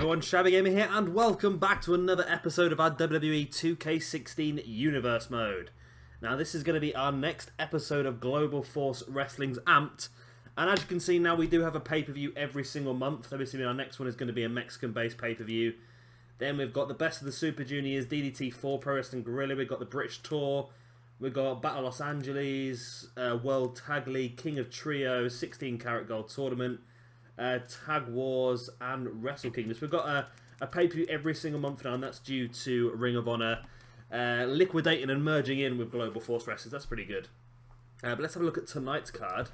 everyone, Shabby Gamer here, and welcome back to another episode of our WWE 2K16 Universe Mode. Now, this is going to be our next episode of Global Force Wrestling's Amped, and as you can see now, we do have a pay-per-view every single month. Obviously, our next one is going to be a Mexican-based pay-per-view. Then we've got the Best of the Super Juniors, DDT4, Pro Wrestling Guerrilla, we've got the British Tour, we've got Battle Los Angeles, World Tag League, King of Trios, 16-Carat Gold Tournament, Tag Wars, and Wrestle Kingdoms. We've got a pay-per-view every single month now, and that's due to Ring of Honor liquidating and merging in with Global Force Wrestling. That's pretty good. But let's have a look at tonight's card.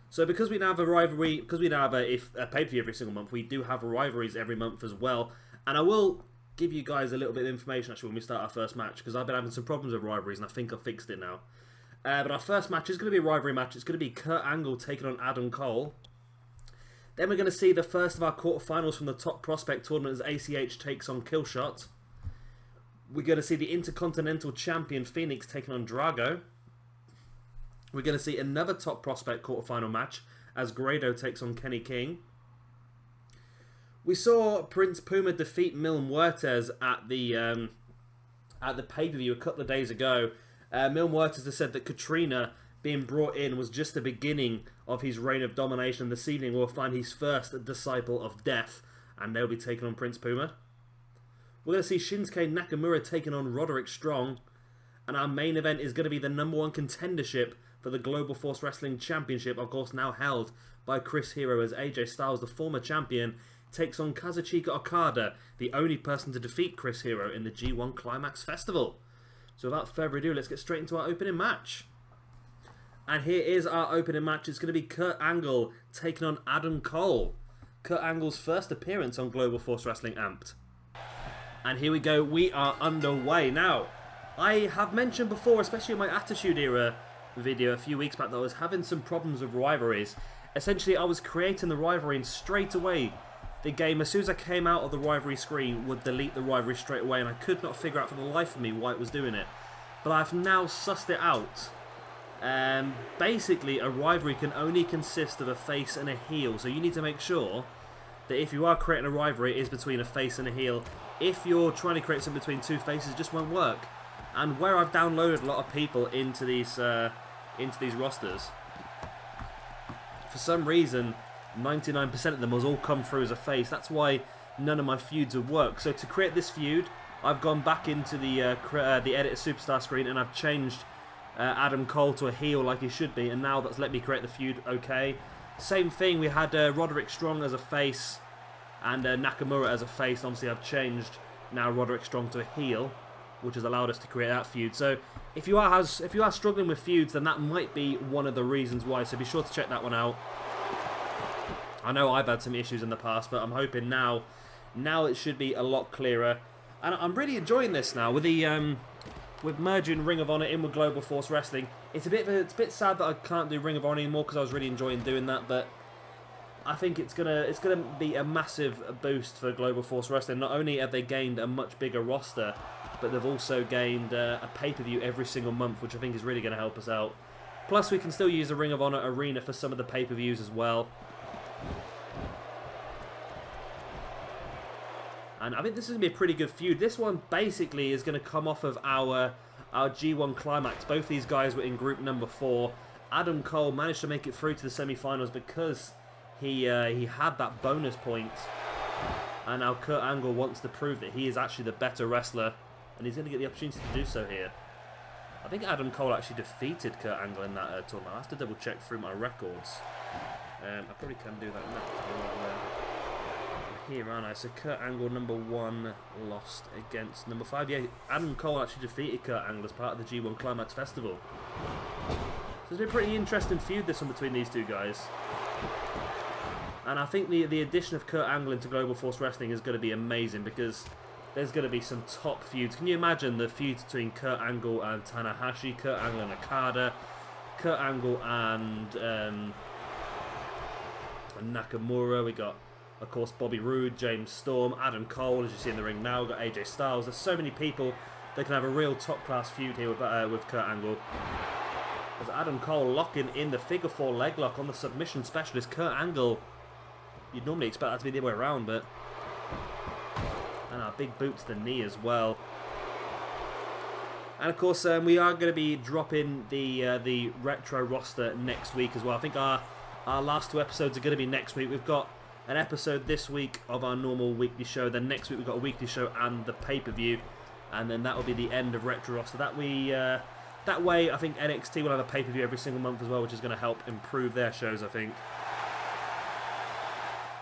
So because we now have a rivalry, because we now have a pay-per-view every single month, we do have rivalries every month as well. And I will give you guys a little bit of information actually when we start our first match, because I've been having some problems with rivalries and I think I've fixed it now. But our first match is going to be a rivalry match. It's going to be Kurt Angle taking on Adam Cole. Then we're going to see the first of our quarterfinals from the Top Prospect Tournament as ACH takes on Killshot. We're going to see the Intercontinental Champion Fenix taking on Drago. We're going to see another Top Prospect quarterfinal match as Grado takes on Kenny King. We saw Prince Puma defeat Mil Muertes at the pay-per-view a couple of days ago. Mil Muertes has said that Catrina being brought in was just the beginning of his reign of domination. This evening we'll find his first disciple of death, and they'll be taking on Prince Puma. We're going to see Shinsuke Nakamura taking on Roderick Strong, and our main event is going to be the #1 contendership for the Global Force Wrestling Championship, of course now held by Chris Hero, as AJ Styles, the former champion, takes on Kazuchika Okada, the only person to defeat Chris Hero in the G1 Climax Festival. So without further ado, let's get straight into our opening match. And here is our opening match. It's going to be Kurt Angle taking on Adam Cole. Kurt Angle's first appearance on Global Force Wrestling Amped. And here we go. We are underway. Now, I have mentioned before, especially in my Attitude Era video a few weeks back, that I was having some problems with rivalries. Essentially, I was creating the rivalry and straight away the game, as soon as I came out of the rivalry screen, would delete the rivalry straight away, and I could not figure out for the life of me why it was doing it. But I've now sussed it out. Basically, a rivalry can only consist of a face and a heel, so you need to make sure that if you are creating a rivalry, it is between a face and a heel. If you're trying to create something between two faces, it just won't work. And where I've downloaded a lot of people into these rosters, for some reason 99% of them has all come through as a face. That's why none of my feuds have worked. So to create this feud, I've gone back into the Edit Superstar screen and I've changed Adam Cole to a heel like he should be, and now that's let me create the feud okay. Same thing, we had Roderick Strong as a face and Nakamura as a face. Obviously I've changed now Roderick Strong to a heel, which has allowed us to create that feud. So if you are struggling with feuds, then that might be one of the reasons why, so be sure to check that one out. I know I've had some issues in the past, but I'm hoping now it should be a lot clearer. And I'm really enjoying this now with the with merging Ring of Honor in with Global Force Wrestling. It's a bit sad that I can't do Ring of Honor anymore, because I was really enjoying doing that. But I think it's gonna be a massive boost for Global Force Wrestling. Not only have they gained a much bigger roster, but they've also gained a pay-per-view every single month, which I think is really going to help us out. Plus, we can still use the Ring of Honor arena for some of the pay-per-views as well. And I think this is going to be a pretty good feud. This one basically is going to come off of our G1 Climax. Both these guys were in group number 4. Adam Cole managed to make it through to the semi-finals because he had that bonus point. And now Kurt Angle wants to prove that he is actually the better wrestler, and he's going to get the opportunity to do so here. I think Adam Cole actually defeated Kurt Angle in that tournament. I have to double check through my records. I probably can do that now. Here, aren't I? So Kurt Angle #1 lost against #5. Yeah, Adam Cole actually defeated Kurt Angle as part of the G1 Climax Festival. So it's been a pretty interesting feud, this one, between these two guys. And I think the addition of Kurt Angle into Global Force Wrestling is going to be amazing, because there's going to be some top feuds. Can you imagine the feuds between Kurt Angle and Tanahashi, Kurt Angle and Okada, Kurt Angle and Nakamura? We got, of course, Bobby Roode, James Storm, Adam Cole, as you see in the ring now. We've got AJ Styles. There's so many people that can have a real top-class feud here with Kurt Angle. As Adam Cole locking in the figure 4 leg lock on the submission specialist. Kurt Angle, you'd normally expect that to be the other way around, but big boot to the knee as well. And of course, we are going to be dropping the retro roster next week as well. I think our last 2 episodes are going to be next week. We've got an episode this week of our normal weekly show. Then next week we've got a weekly show and the pay-per-view. And then that will be the end of retro roster. That way, I think NXT will have a pay-per-view every single month as well, which is going to help improve their shows, I think.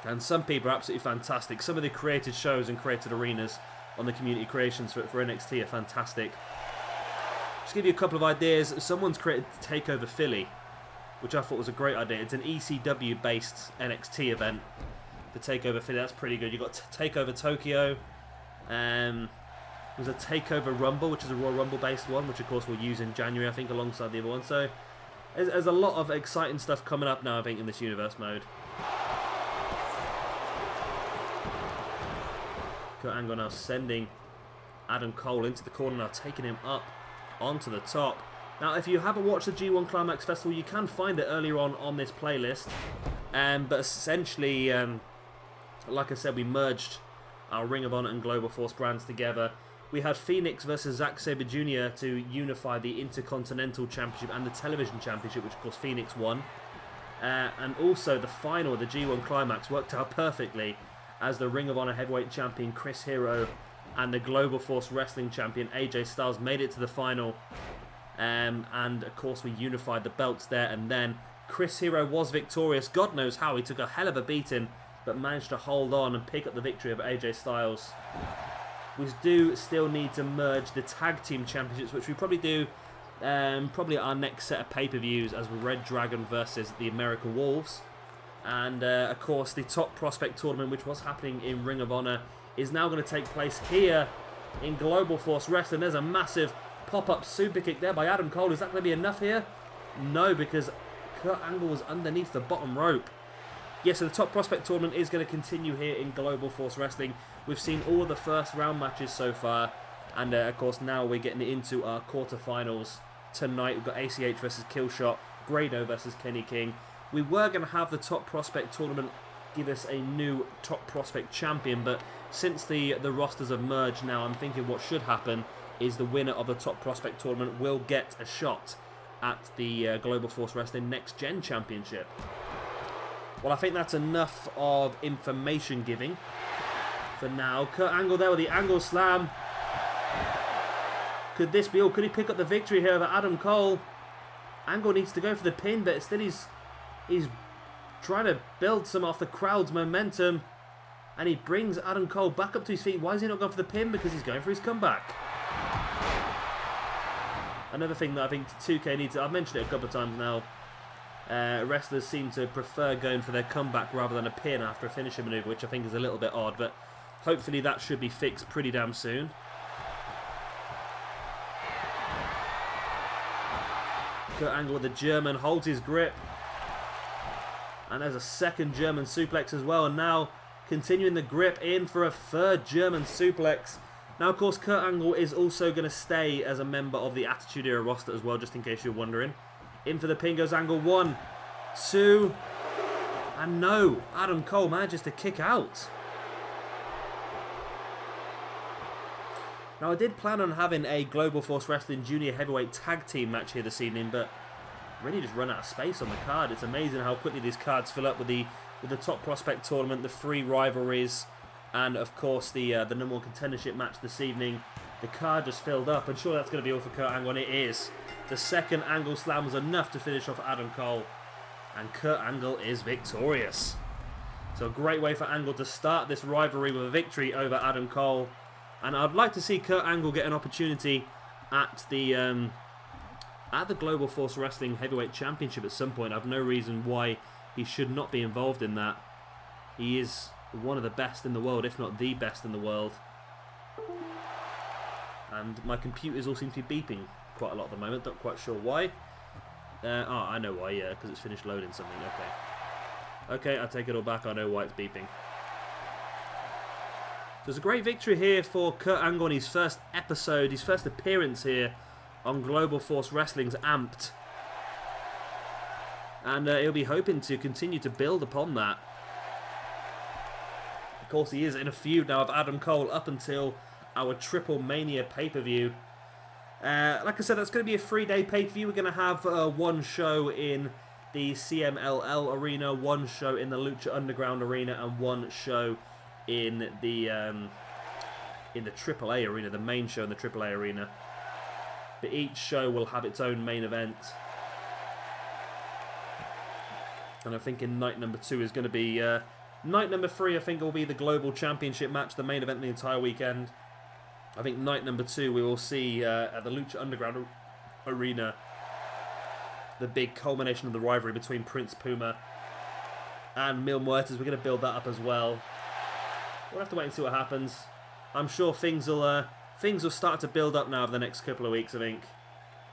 And some people are absolutely fantastic. Some of the created shows and created arenas on the community creations for NXT are fantastic. Just give you a couple of ideas. Someone's created TakeOver Philly, which I thought was a great idea. It's an ECW-based NXT event for TakeOver Philly. That's pretty good. You've got TakeOver Tokyo. There's a TakeOver Rumble, which is a Royal Rumble-based one, which of course we'll use in January, I think, alongside the other one. So there's a lot of exciting stuff coming up now, I think, in this universe mode. Kurt Angle now sending Adam Cole into the corner, now taking him up onto the top. Now, if you haven't watched the G1 Climax Festival, you can find it earlier on this playlist. But essentially, like I said, we merged our Ring of Honor and Global Force brands together. We had Fenix versus Zack Sabre Jr. to unify the Intercontinental Championship and the Television Championship, which of course Fenix won. And also the final of the G1 Climax worked out perfectly, as the Ring of Honor Heavyweight Champion Chris Hero and the Global Force Wrestling Champion AJ Styles made it to the final. And of course we unified the belts there, and then Chris Hero was victorious. God knows how. He took a hell of a beating, but managed to hold on and pick up the victory over AJ Styles. We do still need to merge the Tag Team Championships, which we probably do probably our next set of pay-per-views, as Red Dragon versus the American Wolves. And of course the Top Prospect Tournament, which was happening in Ring of Honor, is now going to take place here in Global Force Wrestling. There's a massive pop-up super kick there by Adam Cole. Is that going to be enough here? No, because Kurt Angle was underneath the bottom rope. Yes, so the Top Prospect Tournament is going to continue here in Global Force Wrestling. We've seen all of the first round matches so far. And of course now we're getting into our quarterfinals tonight. We've got ACH Vs Killshot, Grado versus Kenny King. We were going to have the Top Prospect Tournament give us a new Top Prospect Champion, but since the rosters have merged now, I'm thinking what should happen is the winner of the Top Prospect Tournament will get a shot at the Global Force Wrestling Next Gen Championship. Well, I think that's enough of information giving for now. Kurt Angle there with the Angle Slam. Could this be all? Could he pick up the victory here over Adam Cole? Angle needs to go for the pin, but still he's trying to build some off the crowd's momentum. And he brings Adam Cole back up to his feet. Why is he not going for the pin? Because he's going for his comeback. Another thing that I think 2K needs, I've mentioned it a couple of times now, wrestlers seem to prefer going for their comeback rather than a pin after a finishing maneuver, which I think is a little bit odd, but hopefully that should be fixed pretty damn soon. Kurt Angle with the German holds his grip. And there's a second German suplex as well, and now continuing the grip in for a third German suplex. Now, of course, Kurt Angle is also going to stay as a member of the Attitude Era roster as well, just in case you're wondering. In for the pin goes Angle. 1, 2, and no. Adam Cole manages to kick out. Now, I did plan on having a Global Force Wrestling Junior Heavyweight Tag Team match here this evening, but really just run out of space on the card. It's amazing how quickly these cards fill up with the Top Prospect Tournament, the free rivalries, and of course the number one contendership match this evening. The card just filled up, and sure that's going to be all for Kurt Angle, and it is. The second Angle Slam was enough to finish off Adam Cole, and Kurt Angle is victorious. So a great way for Angle to start this rivalry with a victory over Adam Cole, and I'd like to see Kurt Angle get an opportunity at the Global Force Wrestling Heavyweight Championship at some point. I've no reason why he should not be involved in that. He is one of the best in the world, if not the best in the world. And my computers all seem to be beeping quite a lot at the moment. Not quite sure why. I know why, yeah, because it's finished loading something. Okay, I take it all back. I know why it's beeping. So it's a great victory here for Kurt Angle in his first episode, his first appearance here on Global Force Wrestling's Amped. And he'll be hoping to continue to build upon that. Of course, he is in a feud now of Adam Cole up until our Triple Mania pay-per-view. Like I said, that's going to be a 3-day pay-per-view. We're going to have one show in the CMLL arena, one show in the Lucha Underground arena, and one show in the AAA arena, the main show in the AAA arena. But each show will have its own main event. And I think in night number 2 is going to be... night number 3, I think, will be the Global Championship match, the main event the entire weekend. I think night number 2 we will see at the Lucha Underground arena the big culmination of the rivalry between Prince Puma and Mil Muertes. We're going to build that up as well. We'll have to wait and see what happens. I'm sure things will start to build up now over the next couple of weeks, I think,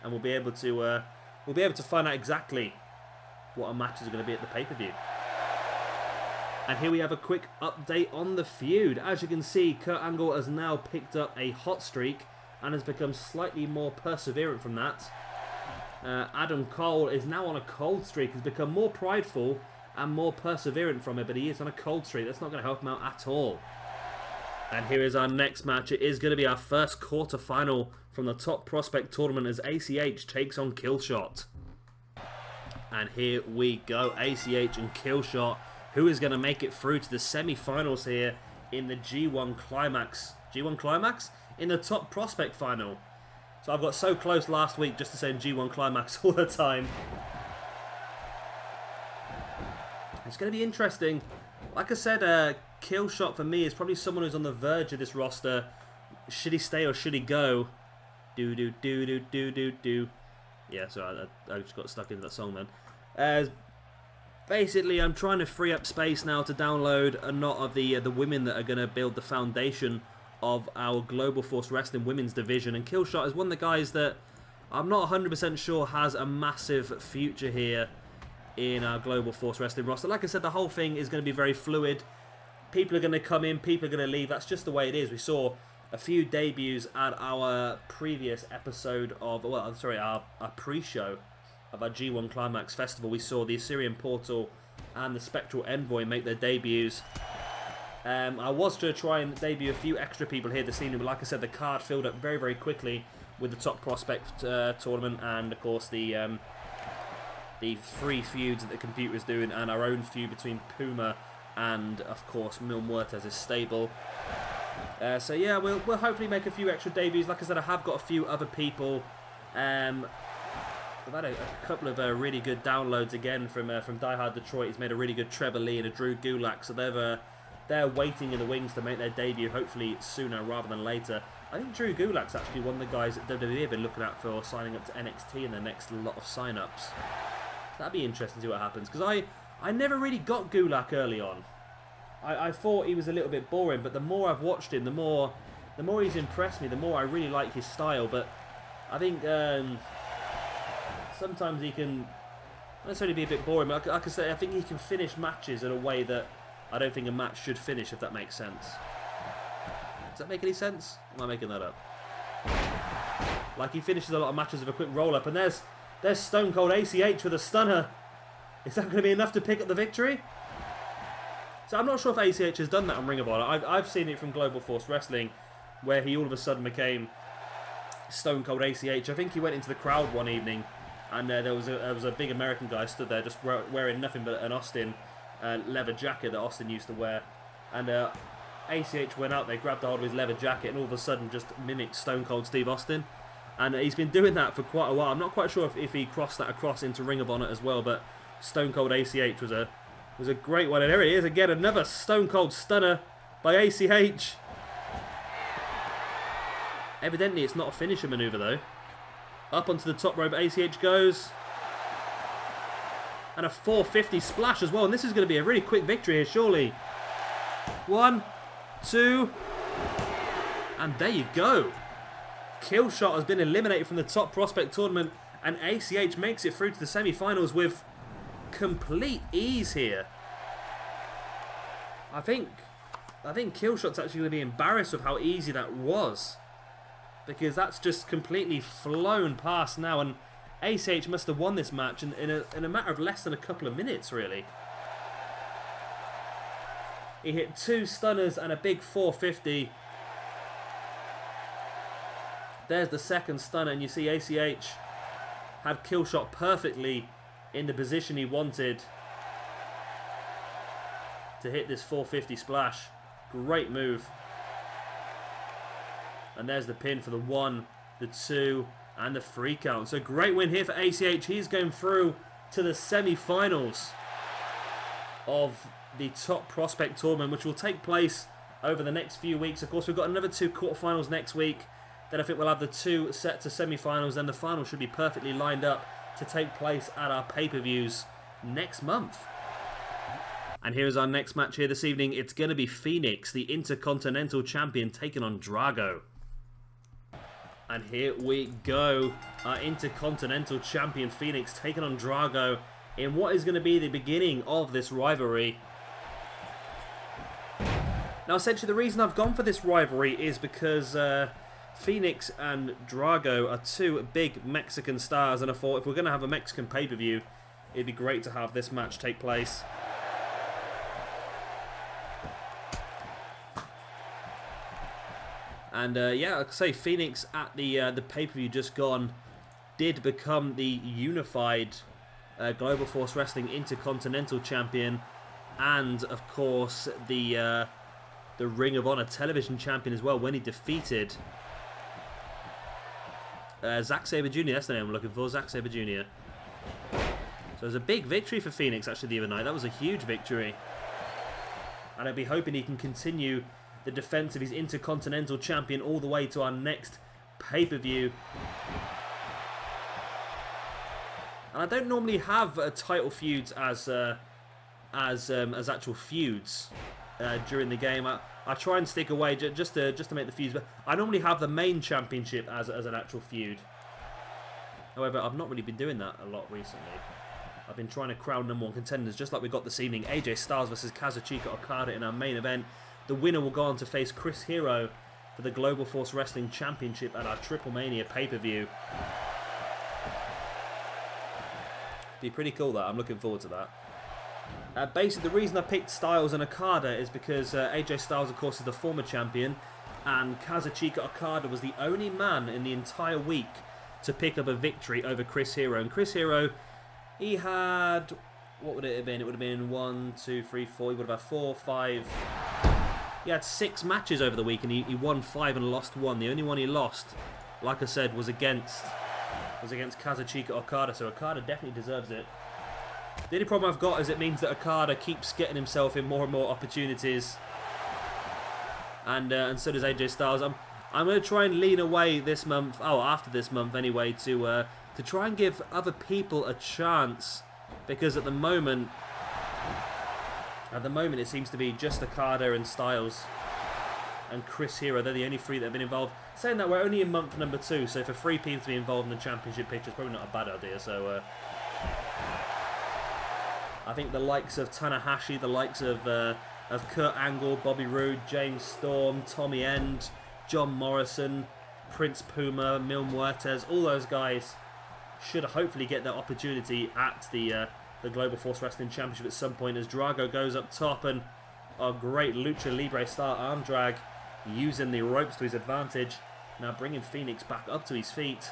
and we'll be able to find out exactly what our matches are going to be at the pay-per-view. And here we have a quick update on the feud. As you can see, Kurt Angle has now picked up a hot streak and has become slightly more perseverant from that. Adam Cole is now on a cold streak. He's become more prideful and more perseverant from it, but he is on a cold streak. That's not going to help him out at all. And here is our next match. It is going to be our first quarter-final from the Top Prospect Tournament as ACH takes on Killshot. And here we go, ACH and Killshot. Who is going to make it through to the semi-finals here in the G1 Climax? G1 Climax? In the Top Prospect Final. So I've got so close last week just to say G1 Climax all the time. It's going to be interesting. Like I said, Killshot for me is probably someone who's on the verge of this roster. Should he stay or should he go? Do. Yeah, sorry, I just got stuck into that song then. Basically, I'm trying to free up space now to download a lot of the women that are going to build the foundation of our Global Force Wrestling Women's Division. And Killshot is one of the guys that I'm not 100% sure has a massive future here in our Global Force Wrestling roster. Like I said, the whole thing is going to be very fluid. People are going to come in, people are going to leave. That's just the way it is. We saw a few debuts at our previous episode of, well, sorry, our pre-show of our G1 Climax Festival. We saw the Assyrian Portal and the Spectral Envoy make their debuts. I was to try and debut a few extra people here this evening, but like I said, the card filled up very, very quickly with the Top Prospect tournament and, of course, the 3 feuds that the computer is doing and our own feud between Puma and, of course, Mil Muertes' stable. So, yeah, we'll hopefully make a few extra debuts. Like I said, I have got a few other people. We've had a couple of really good downloads again from Die Hard Detroit. He's made a really good Trevor Lee and a Drew Gulak, so they're waiting in the wings to make their debut, hopefully sooner rather than later. I think Drew Gulak's actually one of the guys that WWE have been looking at for signing up to NXT in the next lot of sign-ups. That'd be interesting to see what happens, because I never really got Gulak early on. I thought he was a little bit boring, but the more I've watched him, the more he's impressed me, the more I really like his style. But I think sometimes he can not necessarily be a bit boring, but like I say, I think he can finish matches in a way that I don't think a match should finish, if that makes sense. Does that make any sense? Am I making that up? Like, he finishes a lot of matches with a quick roll-up, and there's Stone Cold ACH with a stunner. Is that going to be enough to pick up the victory? So I'm not sure if ACH has done that on Ring of Honor. I've seen it from Global Force Wrestling, where he all of a sudden became Stone Cold ACH. I think he went into the crowd one evening, and there was a big American guy stood there just wearing nothing but an Austin leather jacket that Austin used to wear. And ACH went out there, grabbed hold of his leather jacket, and all of a sudden just mimicked Stone Cold Steve Austin. And he's been doing that for quite a while. I'm not quite sure if he crossed that across into Ring of Honor as well, but Stone Cold ACH was a great one. And there it is again, another Stone Cold stunner by ACH. Evidently it's not a finisher maneuver though. Up onto the top rope ACH goes. And a 450 splash as well. And this is going to be a really quick victory here, surely. 1, 2. And there you go. Killshot has been eliminated from the Top Prospect Tournament. And ACH makes it through to the semi-finals with complete ease here. I think Killshot's actually going to be embarrassed with how easy that was. Because that's just completely flown past now. And ACH must have won this match in a matter of less than a couple of minutes, really. He hit 2 stunners and a big 450. There's the second stunner, and you see ACH had Killshot perfectly in the position he wanted to hit this 450 splash. Great move. And there's the pin for the 1, the 2, and the 3 count. So great win here for ACH. He's going through to the semi-finals of the Top Prospect Tournament, which will take place over the next few weeks. Of course, we've got another 2 quarterfinals next week. Then I think we'll have the 2 sets of semi-finals. Then the final should be perfectly lined up to take place at our pay-per-views next month. And here's our next match here this evening. It's going to be Fenix, the Intercontinental Champion, taking on Drago. And here we go. Our Intercontinental Champion Fenix taking on Drago in what is going to be the beginning of this rivalry. Now, essentially, the reason I've gone for this rivalry is because Fenix and Drago are 2 big Mexican stars, and I thought if we're going to have a Mexican pay-per-view, it'd be great to have this match take place. And yeah, like I say, Fenix at the pay-per-view just gone did become the unified Global Force Wrestling Intercontinental Champion, and of course the Ring of Honor Television Champion as well when he defeated Zack Sabre Jr. That's the name I'm looking for, Zack Sabre Jr. So it was a big victory for Fenix actually the other night. That was a huge victory, and I'd be hoping he can continue the defense of his Intercontinental Champion all the way to our next pay-per-view. And I don't normally have title feuds as actual feuds during the game. I try and stick away just to make the feuds, but I normally have the main championship as an actual feud. However, I've not really been doing that a lot recently. I've been trying to crown #1 contenders, just like we got this evening. AJ Styles versus Kazuchika Okada in our main event. The winner will go on to face Chris Hero for the Global Force Wrestling Championship at our Triple Mania pay-per-view. Be pretty cool, that. I'm looking forward to that. Basically, the reason I picked Styles and Okada is because AJ Styles, of course, is the former champion, and Kazuchika Okada was the only man in the entire week to pick up a victory over Chris Hero. And Chris Hero, he had... what would it have been? It would have been 1, 2, 3, 4. He would have had 4, 5... He had 6 matches over the week, and he won 5 and lost 1. The only one he lost, like I said, was against Kazuchika Okada, so Okada definitely deserves it. The only problem I've got is it means that Okada keeps getting himself in more and more opportunities, and so does AJ Styles. I'm going to try and lean away this month, after this month anyway, to try and give other people a chance, because at the moment it seems to be just Okada and Styles and Chris Hero. They're the only 3 that have been involved. Saying that, we're only in month #2, so for 3 people to be involved in the championship picture is probably not a bad idea. So I think the likes of Tanahashi, the likes of Kurt Angle, Bobby Roode, James Storm, Tommy End, John Morrison, Prince Puma, Mil Muertes, all those guys should hopefully get their opportunity at the Global Force Wrestling Championship at some point, as Drago goes up top, and a great Lucha Libre style arm drag using the ropes to his advantage. Now bringing Fenix back up to his feet.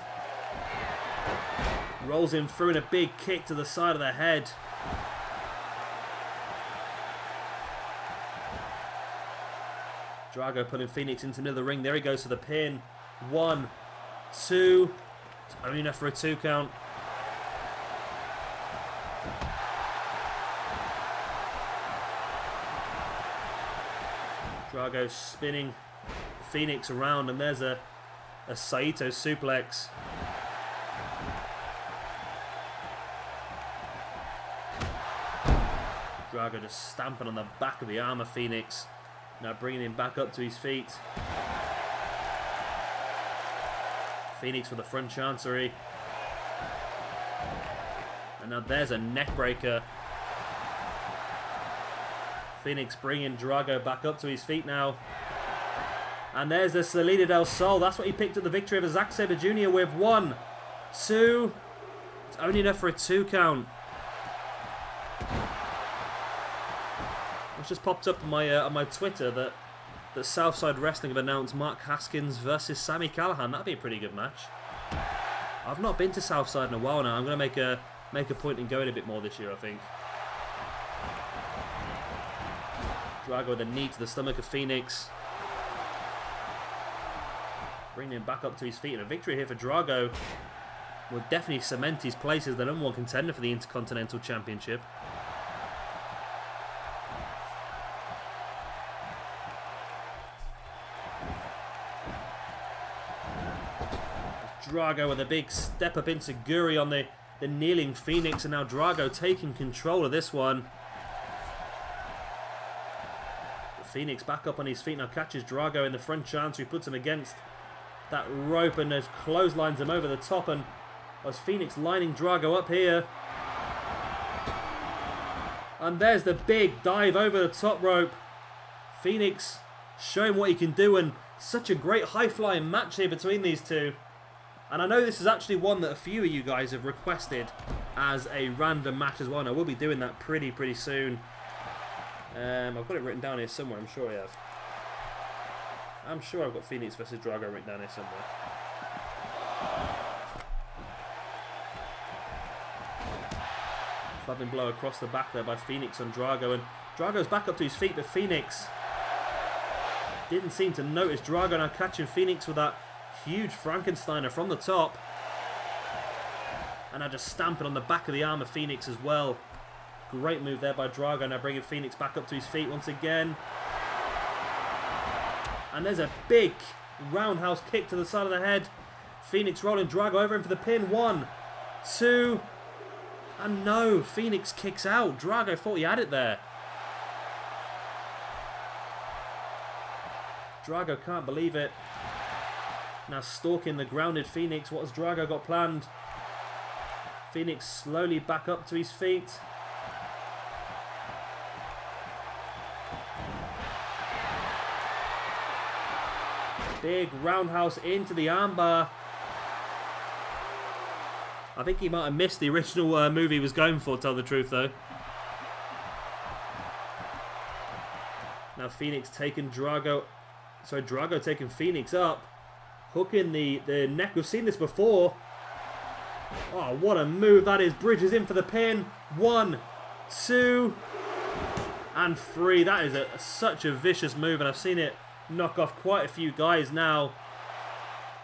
Rolls him through in a big kick to the side of the head. Drago putting Fenix into the middle of the ring. There he goes for the pin. 1, 2. It's only enough for a 2 count. Drago spinning Fenix around, and there's a Saito suplex. Drago just stamping on the back of the arm of Fenix. Now bringing him back up to his feet. Fenix with the front chancery. And now there's a neck breaker. Fenix bringing Drago back up to his feet now. And there's the Salida del Sol. That's what he picked up the victory over Zack Sabre Jr. with. 1, 2. It's only enough for a 2 count. It's just popped up on my Twitter that Southside Wrestling have announced Mark Haskins versus Sami Callihan. That'd be a pretty good match. I've not been to Southside in a while now. I'm going to make a point in going a bit more this year, I think. Drago with a knee to the stomach of Fenix. Bringing him back up to his feet. And a victory here for Drago will definitely cement his place as the #1 contender for the Intercontinental Championship. Drago with a big step up into Guri on the kneeling Fenix, and now Drago taking control of this one. Fenix back up on his feet now, catches Drago in the front chancery, puts him against that rope and there's clotheslines him over the top, and as Fenix lining Drago up here. And there's the big dive over the top rope. Fenix showing what he can do, and such a great high-flying match here between these two. And I know this is actually one that a few of you guys have requested as a random match as well, and I will be doing that pretty soon. I've got it written down here somewhere, I'm sure I have. I'm sure I've got Fenix vs Drago written down here somewhere. Clubbing blow across the back there by Fenix on Drago, and Drago's back up to his feet, but Fenix didn't seem to notice Drago now catching Fenix with that huge Frankensteiner from the top. And now just stamping on the back of the arm of Fenix as well. Great move there by Drago, now bringing Fenix back up to his feet once again. And there's a big roundhouse kick to the side of the head. Fenix rolling Drago over him for the pin. 1, 2, and no, Fenix kicks out. Drago thought he had it there. Drago can't believe it. Now stalking the grounded Fenix. What has Drago got planned? Fenix slowly back up to his feet. Big roundhouse into the armbar. I think he might have missed the original move he was going for, to tell the truth though. Now Fenix taking Drago taking Fenix up. Hooking the neck. We've seen this before. Oh, what a move that is. Bridges in for the pin. 1, 2, and 3. That is such a vicious move, and I've seen it knock off quite a few guys now.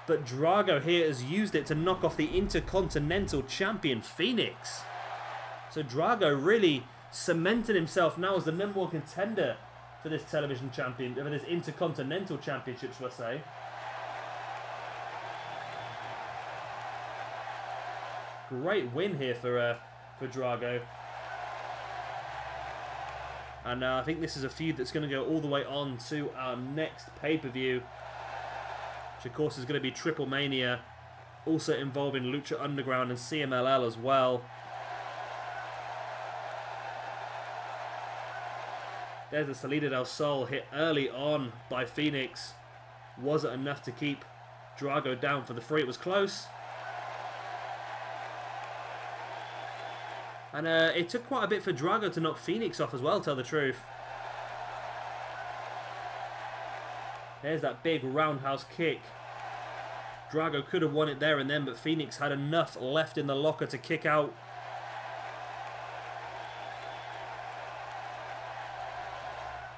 But Drago here has used it to knock off the Intercontinental Champion Fenix. So Drago really cemented himself now as the #1 contender for this television champion, for this Intercontinental Championship, shall I say. Great win here for Drago. And I think this is a feud that's going to go all the way on to our next pay-per-view, which of course is going to be Triple Mania, also involving Lucha Underground and CMLL as well. There's the Salida del Sol hit early on by Fenix. Wasn't enough to keep Drago down for the 3. It was close. And it took quite a bit for Drago to knock Fenix off as well, to tell the truth. There's that big roundhouse kick. Drago could have won it there and then, but Fenix had enough left in the locker to kick out.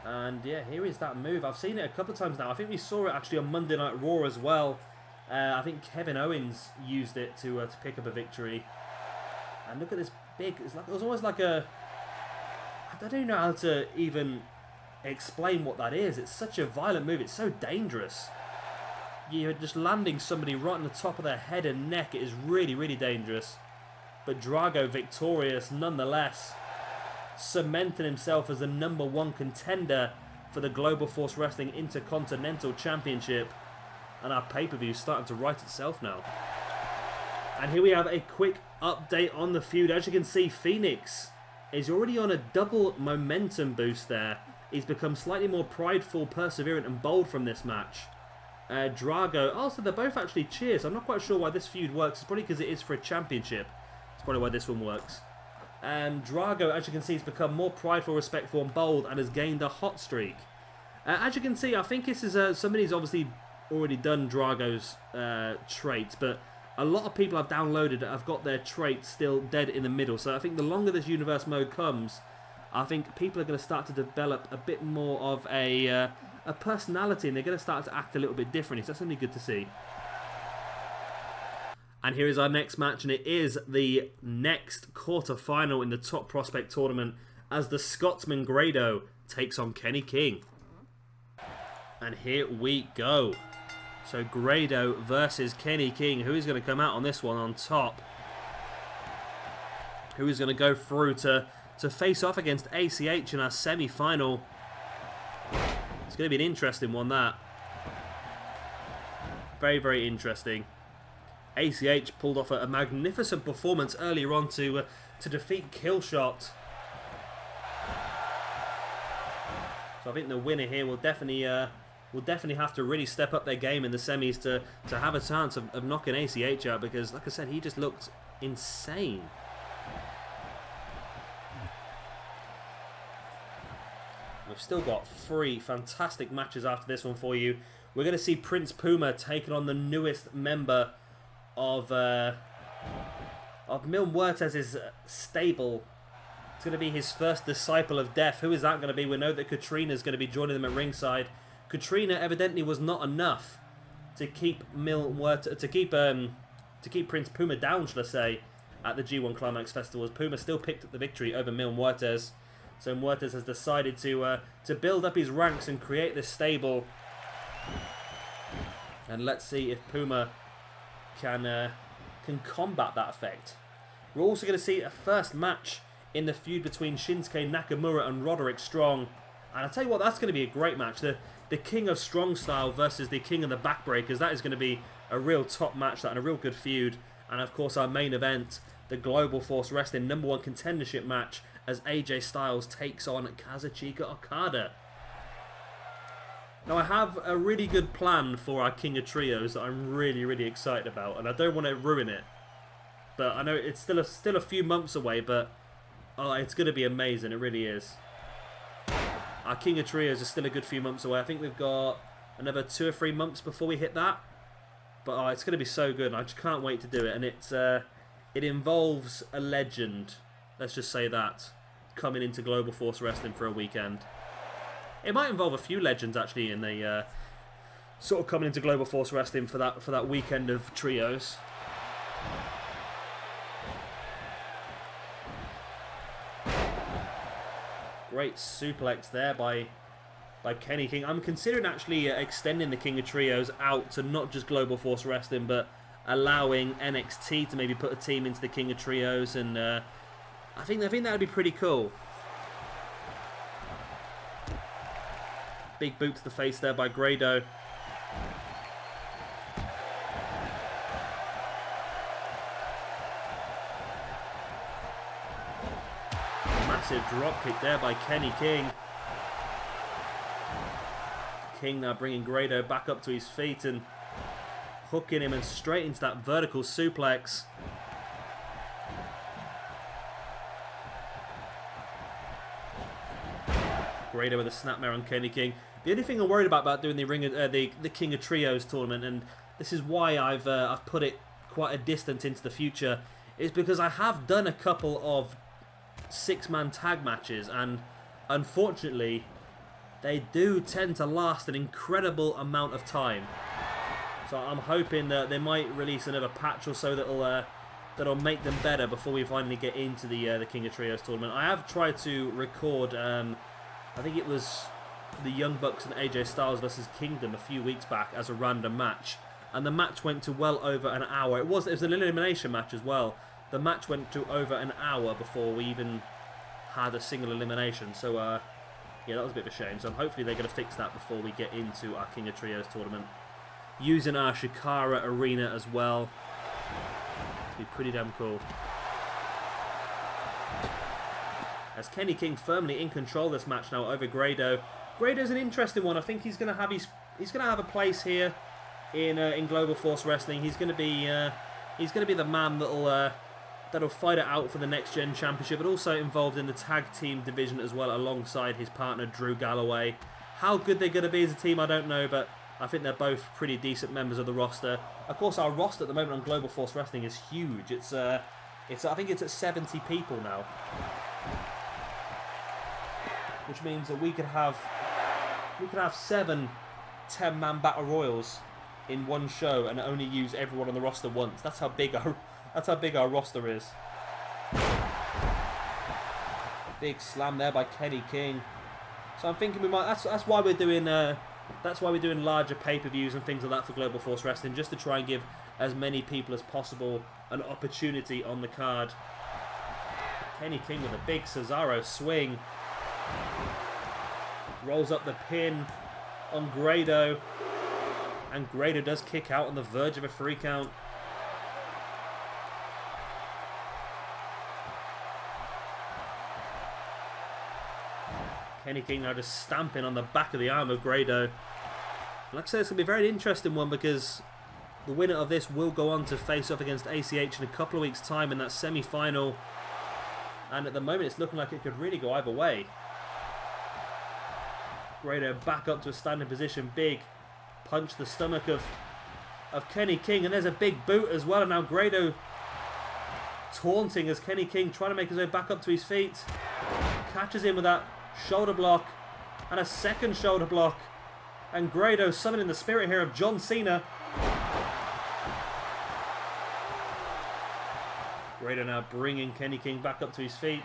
And yeah, here is that move. I've seen it a couple of times now. I think we saw it actually on Monday Night Raw as well. I think Kevin Owens used it to pick up a victory. And look at this big, it was almost like a, I don't know how to even explain what that is. It's such a violent move, it's so dangerous. You're just landing somebody right on the top of their head and neck. It is really dangerous. But Drago victorious nonetheless, cementing himself as the #1 contender for the Global Force Wrestling Intercontinental Championship. And our pay-per-view is starting to write itself now. And here we have a quick update on the feud. As you can see, Fenix is already on a double momentum boost there. He's become slightly more prideful, perseverant and bold from this match. Drago, so they're both actually cheers. I'm not quite sure why this feud works. It's probably because it is for a championship. It's probably why this one works. Drago, as you can see, has become more prideful, respectful and bold and has gained a hot streak. As you can see, I think this is somebody's obviously already done Drago's traits, but a lot of people I've downloaded have got their traits still dead in the middle. So I think the longer this universe mode comes, I think people are going to start to develop a bit more of a personality, and they're going to start to act a little bit differently. So that's only good to see. And here is our next match, and it is the next quarter-final in the Top Prospect Tournament as the Scotsman Grado takes on Kenny King. And here we go. So Grado versus Kenny King. Who is going to come out on this one on top? Who is going to go through to face off against ACH in our semi-final? It's going to be an interesting one, that. Very, very interesting. ACH pulled off a magnificent performance earlier on to defeat Killshot. So I think the winner here will definitely have to really step up their game in the semis to have a chance of knocking ACH out, because, like I said, he just looked insane. We've still got 3 fantastic matches after this one for you. We're going to see Prince Puma taking on the newest member of Mil Muertes' stable. It's going to be his first disciple of death. Who is that going to be? We know that Catrina is going to be joining them at ringside. Catrina evidently was not enough to keep keep Prince Puma down, should I say, at the G1 Climax Festivals. Puma still picked up the victory over Mil Muertes. So Muertes has decided to build up his ranks and create this stable. And let's see if Puma can combat that effect. We're also going to see a first match in the feud between Shinsuke Nakamura and Roderick Strong. And I'll tell you what, that's going to be a great match. The King of Strong Style versus the King of the Backbreakers. That is going to be a real top match, that, and a real good feud. And of course our main event, the Global Force Wrestling #1 Contendership match, as AJ Styles takes on Kazuchika Okada. Now I have a really good plan for our King of Trios that I'm really, really excited about, and I don't want to ruin it. But I know it's still a few months away, but oh, it's going to be amazing. It really is. Our King of Trios is still a good few months away. I think we've got another 2 or 3 months before we hit that. But oh, it's going to be so good. I just can't wait to do it. And it involves a legend, let's just say that, coming into Global Force Wrestling for a weekend. It might involve a few legends actually in the sort of coming into Global Force Wrestling for that weekend of trios. Great suplex there by Kenny King. I'm considering actually extending the King of Trios out to not just Global Force Wrestling, but allowing NXT to maybe put a team into the King of Trios, and I think that would be pretty cool. Big boot to the face there by Grado. Massive drop kick there by Kenny King. King now bringing Grado back up to his feet and hooking him and straight into that vertical suplex. Grado with a snapmare on Kenny King. The only thing I'm worried about doing the King of Trios tournament, and this is why I've put it quite a distance into the future, is because I have done a couple of 6-man tag matches, and unfortunately they do tend to last an incredible amount of time. So I'm hoping that they might release another patch or so that'll make them better before we finally get into the King of Trios tournament. I have tried to record, I think it was the Young Bucks and AJ Styles versus Kingdom a few weeks back as a random match, and the match went to well over an hour. It was an elimination match as well. The match went to over an hour before we even had a single elimination. So yeah, that was a bit of a shame. So hopefully they're going to fix that before we get into our King of Trios tournament. Using our Shikara arena as well. It'll be pretty damn cool. As Kenny King firmly in control of this match now over Grado. Grado's an interesting one. I think he's going to have a place here in Global Force Wrestling. He's going to be the man that'll that'll fight it out for the Next Gen Championship, but also involved in the tag team division as well, alongside his partner Drew Galloway. How good they're going to be as a team, I don't know, but I think they're both pretty decent members of the roster. Of course, our roster at the moment on Global Force Wrestling is huge. I think it's at 70 people now, which means that we could have 7 10-man battle royals in one show and only use everyone on the roster once. That's how big our roster is. Big slam there by Kenny King. So I'm thinking we might. That's why we're doing. That's why we're doing larger pay-per-views and things like that for Global Force Wrestling, just to try and give as many people as possible an opportunity on the card. Kenny King with a big Cesaro swing. Rolls up the pin on Grado. And Grado does kick out on the verge of a 3 count. Kenny King now just stamping on the back of the arm of Grado. Like I said, it's going to be a very interesting one, because the winner of this will go on to face off against ACH in a couple of weeks' time in that semi-final. And at the moment, it's looking like it could really go either way. Grado back up to a standing position. Big punch to the stomach of Kenny King. And there's a big boot as well. And now Grado taunting as Kenny King trying to make his way back up to his feet. Catches him with that shoulder block. And a second shoulder block. And Grado summoning the spirit here of John Cena. Grado now bringing Kenny King back up to his feet.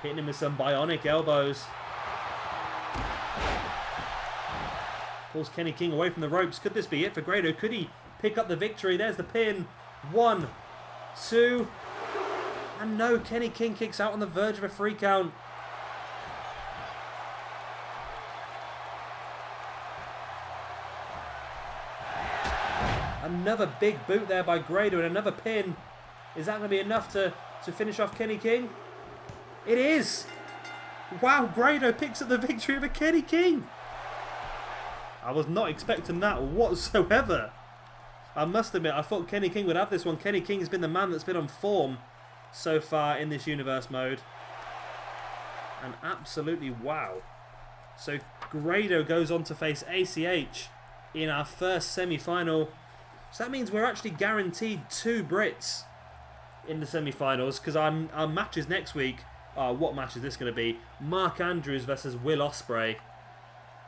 Hitting him with some bionic elbows. Pulls Kenny King away from the ropes. Could this be it for Grado? Could he pick up the victory? There's the pin. 1, 2. And no, Kenny King kicks out on the verge of a 3 count. Another big boot there by Grado and another pin. Is that going to be enough to finish off Kenny King? It is! Wow, Grado picks up the victory over Kenny King. I was not expecting that whatsoever. I must admit, I thought Kenny King would have this one. Kenny King has been the man that's been on form so far in this universe mode. And absolutely wow. So Grado goes on to face ACH in our first semi-final. So that means we're actually guaranteed 2 Brits in the semi-finals, because our matches next week are, what match is this going to be? Mark Andrews versus Will Ospreay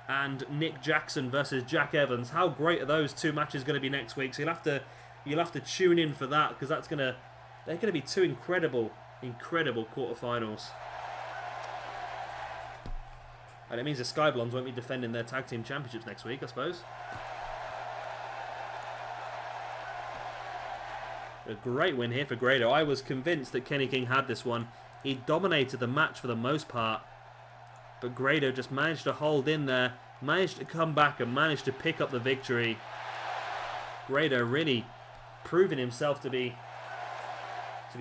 and Nick Jackson versus Jack Evans. How great are those 2 matches going to be next week? So you'll have to tune in for that, because they're going to be 2 incredible quarterfinals. And it means the Sky Blondes won't be defending their tag team championships next week, I suppose. A great win here for Grado. I was convinced that Kenny King had this one. He dominated the match for the most part. But Grado just managed to hold in there, managed to come back and managed to pick up the victory. Grado really proving himself to be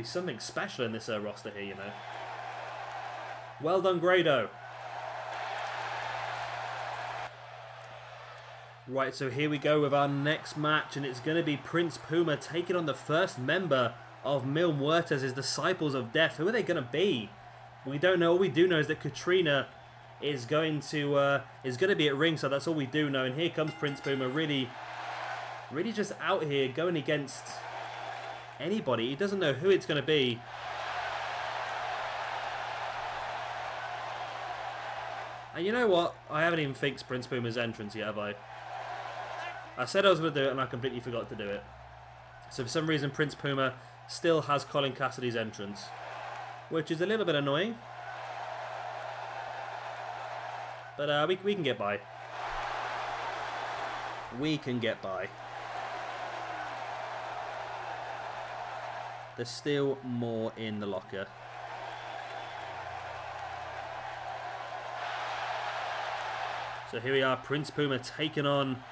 something special in this roster here, you know. Well done, Grado. Right, so here we go with our next match, and it's going to be Prince Puma taking on the first member of Mil Muertes' Disciples of Death. Who are they going to be? We don't know. All we do know is that Catrina is going to be at ringside. That's all we do know. And here comes Prince Puma, really just out here going against anybody. He doesn't know who it's going to be. And you know what? I haven't even fixed Prince Puma's entrance yet, have I? I said I was going to do it, and I completely forgot to do it. So for some reason, Prince Puma still has Colin Cassidy's entrance, which is a little bit annoying. But we can get by. We can get by. There's still more in the locker. So here we are, Prince Puma taking on...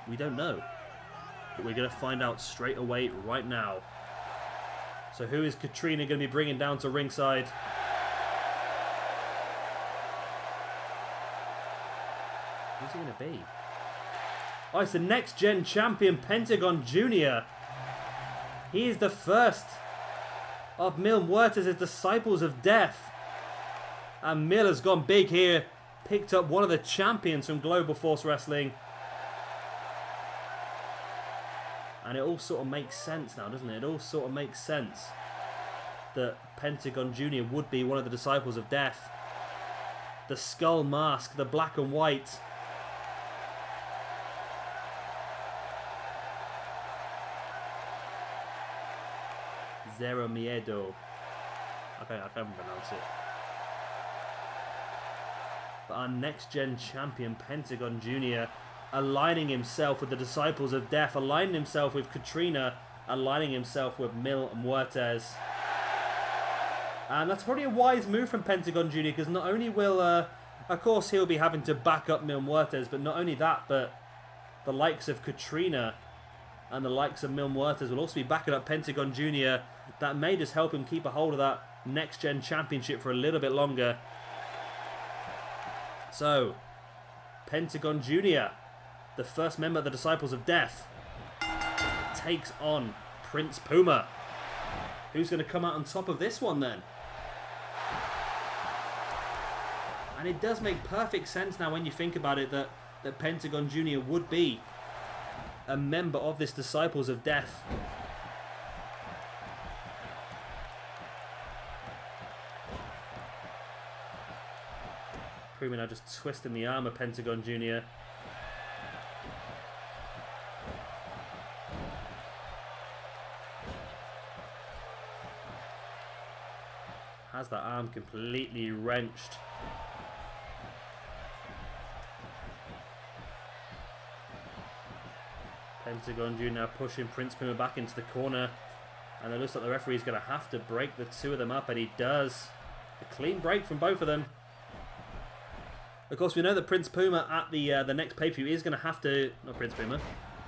We don't know. But we're going to find out straight away right now. So who is Catrina going to be bringing down to ringside? Who's he going to be? Oh, it's the next gen champion, Pentagon Jr. He is the first of Mil Muertes' disciples of death. And Mil has gone big here. Picked up one of the champions from Global Force Wrestling. And it all sort of makes sense now, doesn't it? It all sort of makes sense that Pentagon Jr. would be one of the disciples of death. The skull mask, the black and white. Zero Miedo. I can't pronounce it. But our next gen champion, Pentagon Jr., aligning himself with the Disciples of Death, aligning himself with Catrina, aligning himself with Mil Muertes. And that's probably a wise move from Pentagon Jr., because not only will, of course, he'll be having to back up Mil Muertes, but not only that, but the likes of Catrina and the likes of Mil Muertes will also be backing up Pentagon Jr. That may just help him keep a hold of that next-gen championship for a little bit longer. So, Pentagon Jr., the first member of the Disciples of Death, takes on Prince Puma. Who's going to come out on top of this one then? And it does make perfect sense now when you think about it that Pentagon Jr. would be a member of this Disciples of Death. Puma now just twisting the arm of Pentagon Jr. Has that arm completely wrenched. Pentagon Jr. now pushing Prince Puma back into the corner. And it looks like the referee's going to have to break the two of them up, and he does. A clean break from both of them. Of course, we know that Prince Puma at the next pay-per-view is going to have to... Not Prince Puma.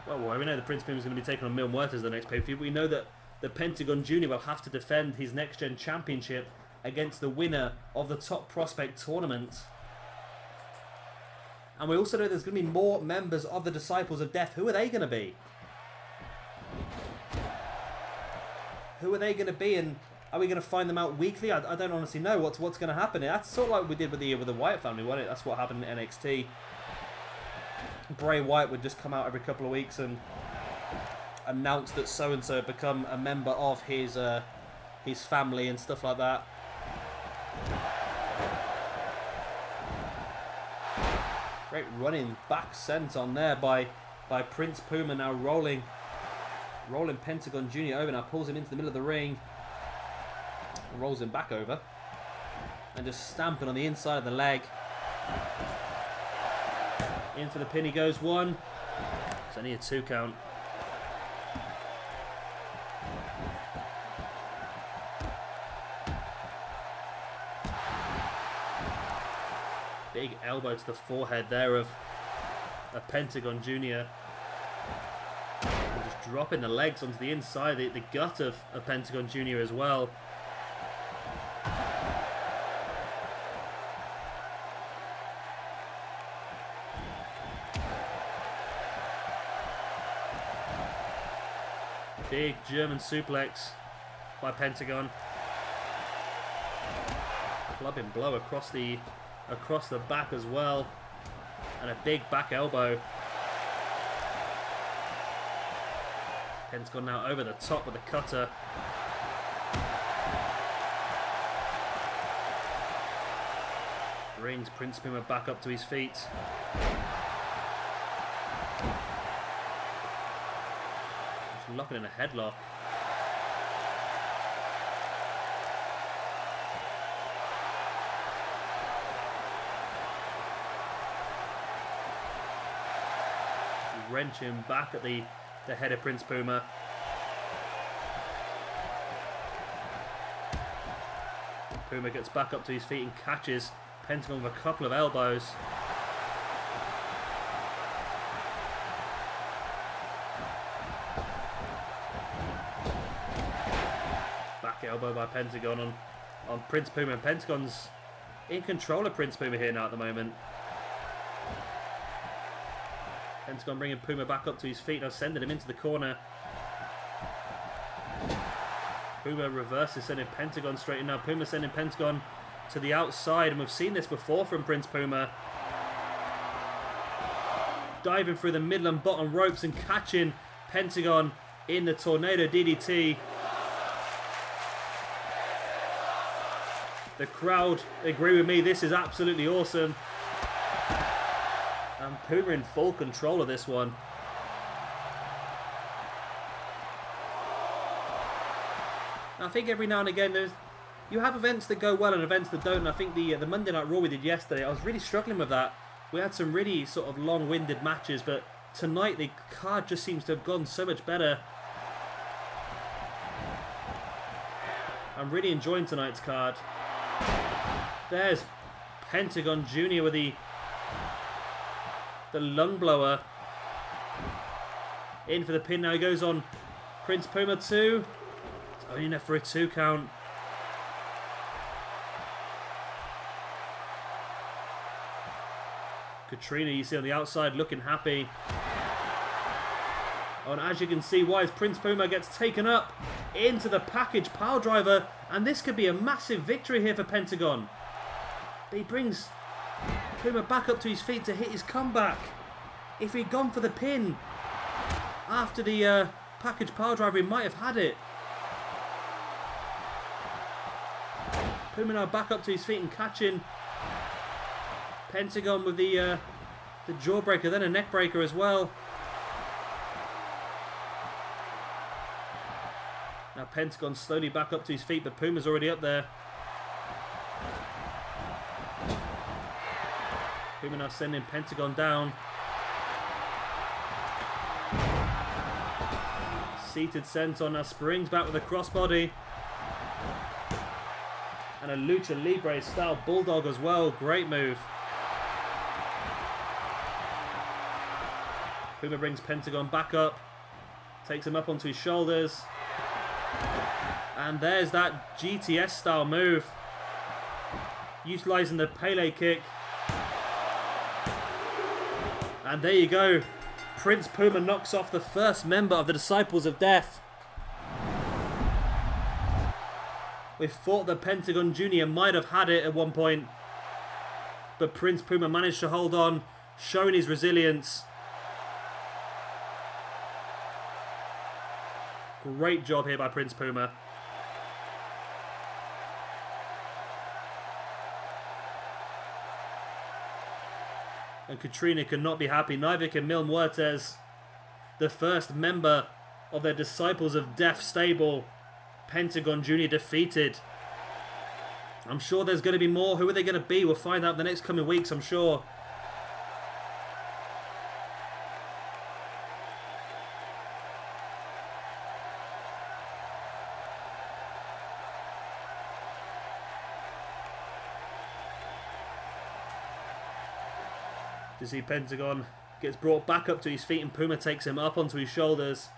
Well, we know that Prince Puma is going to be taking on Mil Muertes the next pay-per-view. But we know that the Pentagon Jr. will have to defend his next-gen championship against the winner of the Top Prospect tournament. And we also know there's going to be more members of the Disciples of Death. Who are they going to be? Who are they going to be, and are we going to find them out weekly? I don't honestly know what's going to happen. That's sort of like we did with the Wyatt family, wasn't it? That's what happened in NXT. Bray Wyatt would just come out every couple of weeks and announce that so-and-so had become a member of his family and stuff like that. Great running back sent on there by Prince Puma, now rolling Pentagon Jr. over, now pulls him into the middle of the ring, rolls him back over, and just stamping on the inside of the leg. In for the pin he goes, one. It's only a 2 count. Big elbow to the forehead there of a Pentagon Jr. And just dropping the legs onto the inside, the gut of a Pentagon Jr. as well. Big German suplex by Pentagon. Clubbing blow across the back as well, and a big back elbow. Pentagon now over the top with a cutter. Brings Prince Puma back up to his feet. Just locking in a headlock. Wrench him back at the head of Prince Puma. Puma gets back up to his feet and catches Pentagon with a couple of elbows. Back elbow by Pentagon on Prince Puma. And Pentagon's in control of Prince Puma here now at the moment. Pentagon bringing Puma back up to his feet, now sending him into the corner. Puma reverses, sending Pentagon straight in now. Puma sending Pentagon to the outside, and we've seen this before from Prince Puma. Diving through the middle and bottom ropes and catching Pentagon in the Tornado DDT. The crowd agree with me, this is absolutely awesome. And Puma in full control of this one. I think every now and again you have events that go well and events that don't. And I think the Monday Night Raw we did yesterday, I was really struggling with that. We had some really sort of long-winded matches, but tonight the card just seems to have gone so much better. I'm really enjoying tonight's card. There's Pentagon Jr. with the lung blower. In for the pin now. He goes on Prince Puma 2. It's only enough for a 2 count. Catrina, you see on the outside, looking happy. Oh, and as you can see, why as Prince Puma gets taken up into the package pile driver, and this could be a massive victory here for Pentagon. But he brings Puma back up to his feet to hit his comeback. If he'd gone for the pin after the package pile driver, he might have had it. Puma now back up to his feet and catching Pentagon with the jawbreaker, then a neck breaker as well. Now Pentagon slowly back up to his feet, but Puma's already up there. Puma now sending Pentagon down. Seated senton now springs back with a crossbody. And a Lucha Libre style bulldog as well. Great move. Puma brings Pentagon back up. Takes him up onto his shoulders. And there's that GTS style move. Utilising the Pele kick. And there you go. Prince Puma knocks off the first member of the Disciples of Death. We thought that Pentagon Jr. might have had it at one point. But Prince Puma managed to hold on, showing his resilience. Great job here by Prince Puma. And Catrina could not be happy. Neither can Mil Muertes, the first member of their Disciples of Death stable. Pentagon Jr. defeated. I'm sure there's going to be more. Who are they going to be? We'll find out in the next coming weeks, I'm sure. You see Pentagon gets brought back up to his feet and Puma takes him up onto his shoulders.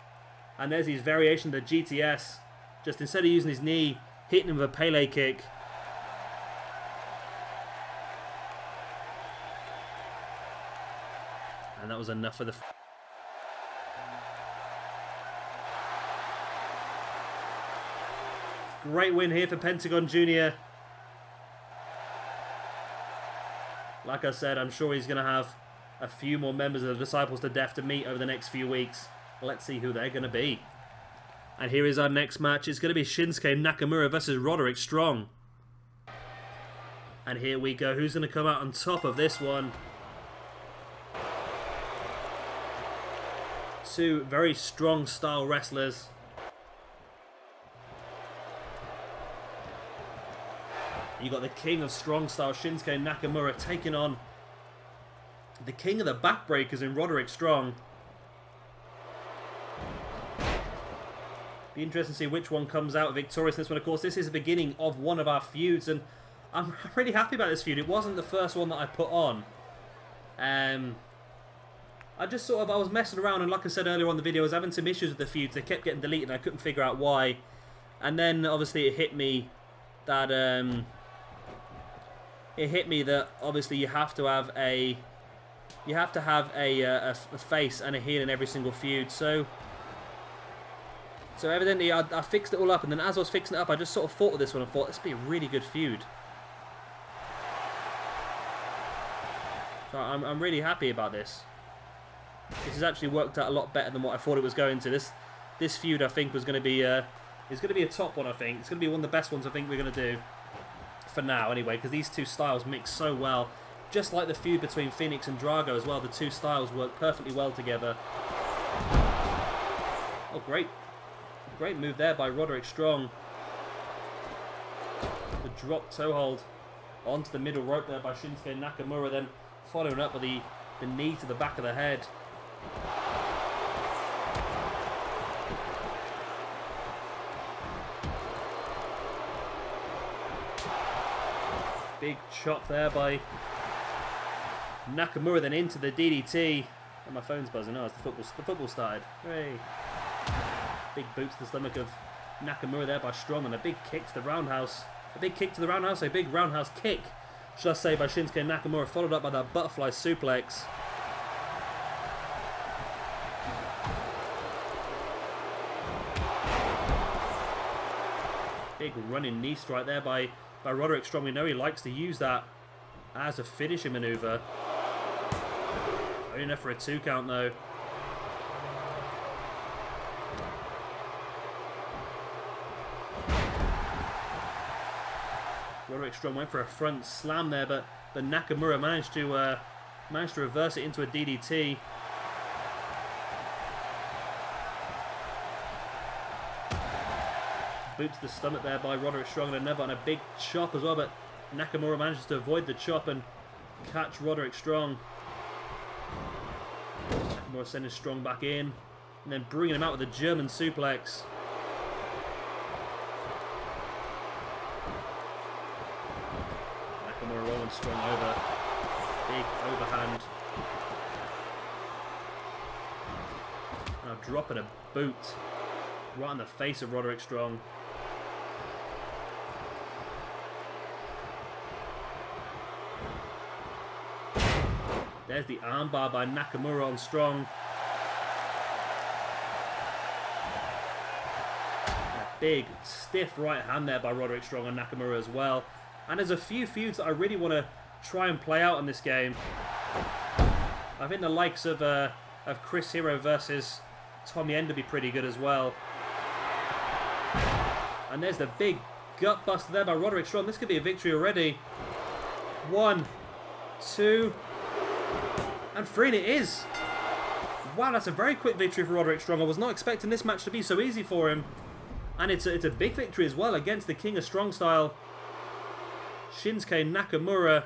And there's his variation of the GTS. Just instead of using his knee, hitting him with a Pele kick. And that was enough for the... Great win here for Pentagon Jr. Like I said, I'm sure he's going to have a few more members of the Disciples to Death to meet over the next few weeks. Let's see who they're going to be. And here is our next match. It's going to be Shinsuke Nakamura versus Roderick Strong. And here we go. Who's going to come out on top of this one? Two very strong style wrestlers. You got the king of strong style, Shinsuke Nakamura, taking on the king of the backbreakers in Roderick Strong. Be interesting to see which one comes out victorious in this one. Of course, this is the beginning of one of our feuds, and I'm really happy about this feud. It wasn't the first one that I put on. I just I was messing around, and like I said earlier on in the video, I was having some issues with the feuds. They kept getting deleted, and I couldn't figure out why. And then, obviously, it hit me that... obviously you have to have a face and a heel in every single feud. So So evidently I fixed it all up, and then as I was fixing it up, I just sort of thought of this one and thought, this would be a really good feud. So I'm really happy about this. This has actually worked out a lot better than what I thought it was going to. This feud, I think, was going to be is going to be a top one. I think it's going to be one of the best ones I think we're going to do for now, anyway, because these two styles mix so well. Just like the feud between Fenix and Drago as well, the two styles work perfectly well together. Oh, great move there by Roderick Strong. The drop toe hold onto the middle rope there by Shinsuke Nakamura, then following up with the knee to the back of the head. Big chop there by Nakamura, then into the DDT. Oh, my phone's buzzing. Oh, it's the football started. Hooray. Big boot to the stomach of Nakamura there by Strong, and a big kick to the roundhouse. A big kick to the roundhouse, a big roundhouse kick, should I say, by Shinsuke Nakamura, followed up by that butterfly suplex. Big running knee strike there by Roderick Strong. We know he likes to use that as a finishing maneuver. Only enough for a 2 count though. Roderick Strong went for a front slam there, but Nakamura managed to reverse it into a DDT. Boot to the stomach there by Roderick Strong, and another, and a big chop as well, but Nakamura manages to avoid the chop and catch Roderick Strong. Nakamura sending Strong back in, and then bringing him out with a German suplex. Nakamura rolling Strong over. Big overhand. Now dropping a boot right in the face of Roderick Strong. There's the armbar by Nakamura on Strong. A big, stiff right hand there by Roderick Strong on Nakamura as well. And there's a few feuds that I really want to try and play out in this game. I think the likes of Chris Hero versus Tommy End would be pretty good as well. And there's the big gut buster there by Roderick Strong. This could be a victory already. 1, 2... and 3 it is. Wow, that's a very quick victory for Roderick Strong. I was not expecting this match to be so easy for him. And it's a big victory as well against the King of Strong Style, Shinsuke Nakamura.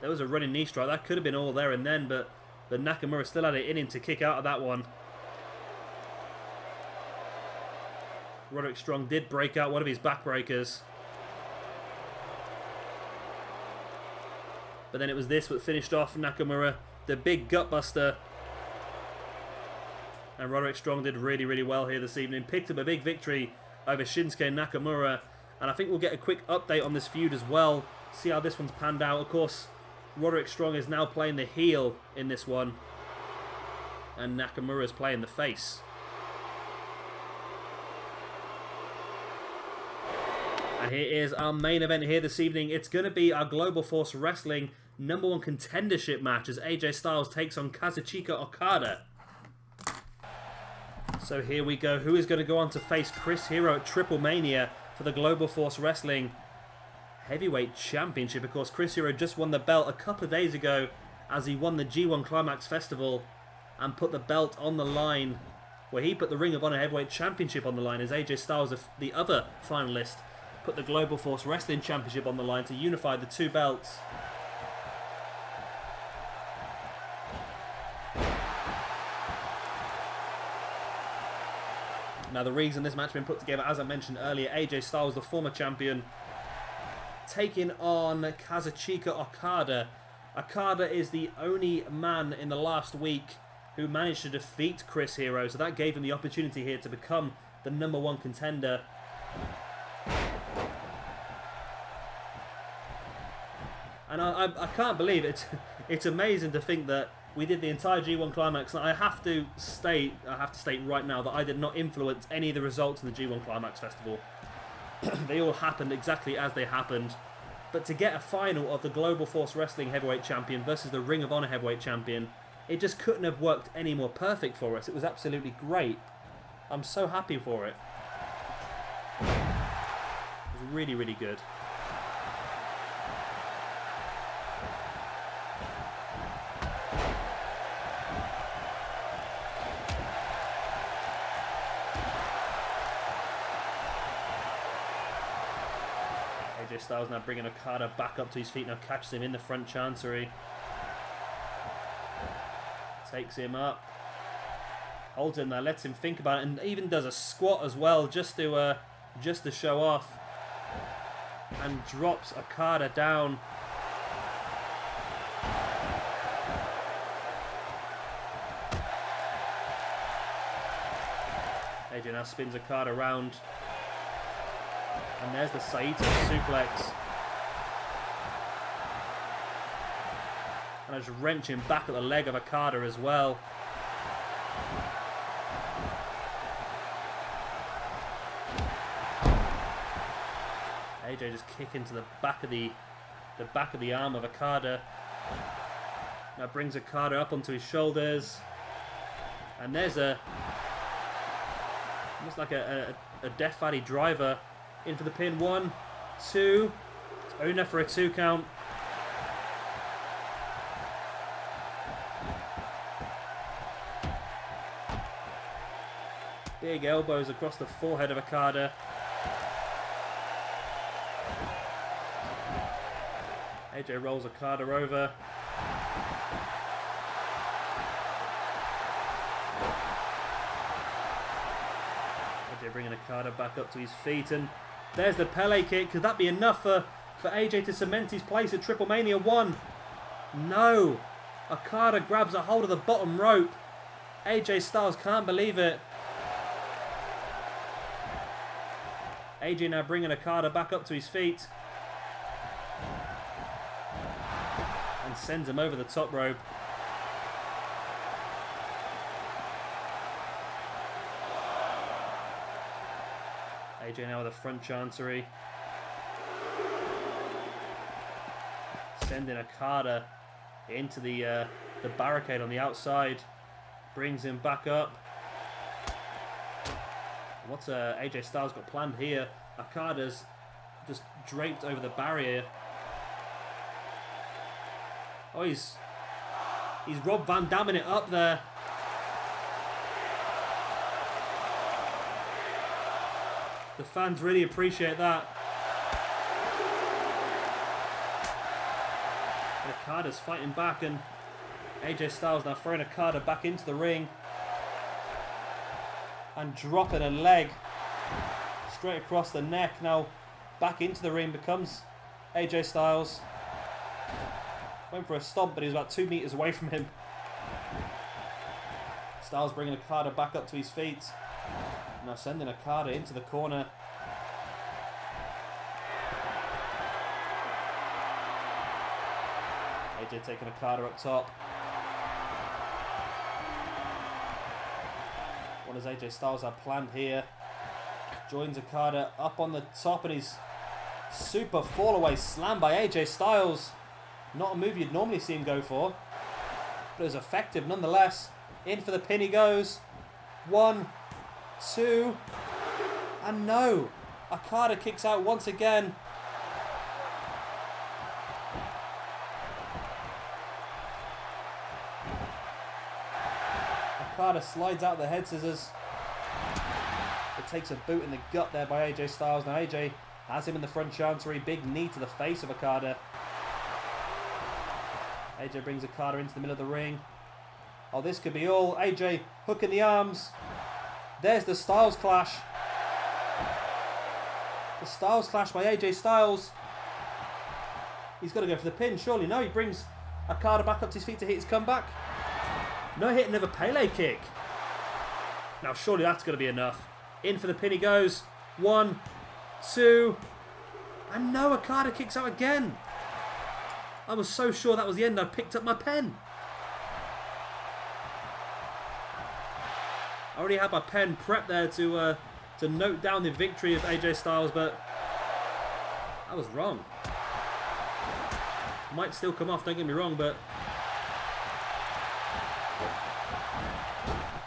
There was a running knee strike. That could have been all there and then, but Nakamura still had it in him to kick out of that one. Roderick Strong did break out one of his backbreakers. But then it was this that finished off Nakamura, the big gutbuster. And Roderick Strong did really, really well here this evening. Picked up a big victory over Shinsuke Nakamura. And I think we'll get a quick update on this feud as well. See how this one's panned out. Of course, Roderick Strong is now playing the heel in this one. And Nakamura is playing the face. And here is our main event here this evening. It's going to be our Global Force Wrestling #1 contendership match as AJ Styles takes on Kazuchika Okada. So here we go. Who is going to go on to face Chris Hero at Triple Mania for the Global Force Wrestling Heavyweight Championship? Of course, Chris Hero just won the belt a couple of days ago as he won the G1 Climax Festival and put the belt on the line, where he put the Ring of Honor Heavyweight Championship on the line, as AJ Styles, the other finalist, put the Global Force Wrestling Championship on the line to unify the two belts. Now, the reason this match has been put together, as I mentioned earlier, AJ Styles, the former champion, taking on Kazuchika Okada. Okada is the only man in the last week who managed to defeat Chris Hero, so that gave him the opportunity here to become the #1 contender. And I can't believe it. It's amazing to think that we did the entire G1 Climax. And I have to state right now that I did not influence any of the results in the G1 Climax Festival. They all happened exactly as they happened. But to get a final of the Global Force Wrestling Heavyweight Champion versus the Ring of Honor Heavyweight Champion, it just couldn't have worked any more perfect for us. It was absolutely great. I'm so happy for it. It was really, really good. AJ Styles now bringing Okada back up to his feet, now catches him in the front chancery. Takes him up. Holds him there, lets him think about it, and even does a squat as well, just to show off. And drops Okada down. AJ now spins Okada around. And there's the Saito suplex. And I just wrench him back at the leg of Okada as well. AJ just kick into the back of the arm of Okada. Now brings Okada up onto his shoulders. And there's almost like a Death Valley driver in for the pin. 1, 2. It's only enough for a 2 count. Big elbows across the forehead of Okada. AJ rolls Okada over. AJ bringing Okada back up to his feet, and there's the Pele kick. Could that be enough for AJ to cement his place at Triple Mania 1? No. Okada grabs a hold of the bottom rope. AJ Styles can't believe it. AJ now bringing Okada back up to his feet. And sends him over the top rope. AJ now with a front chancery. Sending Okada into the barricade on the outside. Brings him back up. What's AJ Styles got planned here? Okada's just draped over the barrier. Oh, he's Rob Van Damming it up there. The fans really appreciate that. And Okada's fighting back, and AJ Styles now throwing Okada back into the ring. And dropping a leg straight across the neck. Now back into the ring becomes AJ Styles. Went for a stomp, but he was about 2 meters away from him. Styles bringing Okada back up to his feet. Now sending Okada into the corner. AJ taking Okada up top. What does AJ Styles have planned here? Joins Okada up on the top, and his super fall away slam by AJ Styles. Not a move you'd normally see him go for, but it was effective nonetheless. In for the pin he goes. 1, 2, and no. Okada kicks out once again. Okada slides out the head scissors. It takes a boot in the gut there by AJ Styles. Now AJ has him in the front chancery. Big knee to the face of Okada. AJ brings Okada into the middle of the ring. Oh, this could be all. AJ hooking the arms. There's the Styles Clash. The Styles Clash by AJ Styles. He's got to go for the pin, surely. No, he brings Okada back up to his feet to hit his comeback. No, hit another Pele kick. Now, surely that's going to be enough. In for the pin he goes. 1, 2, and no, Okada kicks out again. I was so sure that was the end, I picked up my pen. I already had my pen prepped there to note down the victory of AJ Styles, but I was wrong. Might still come off, don't get me wrong, but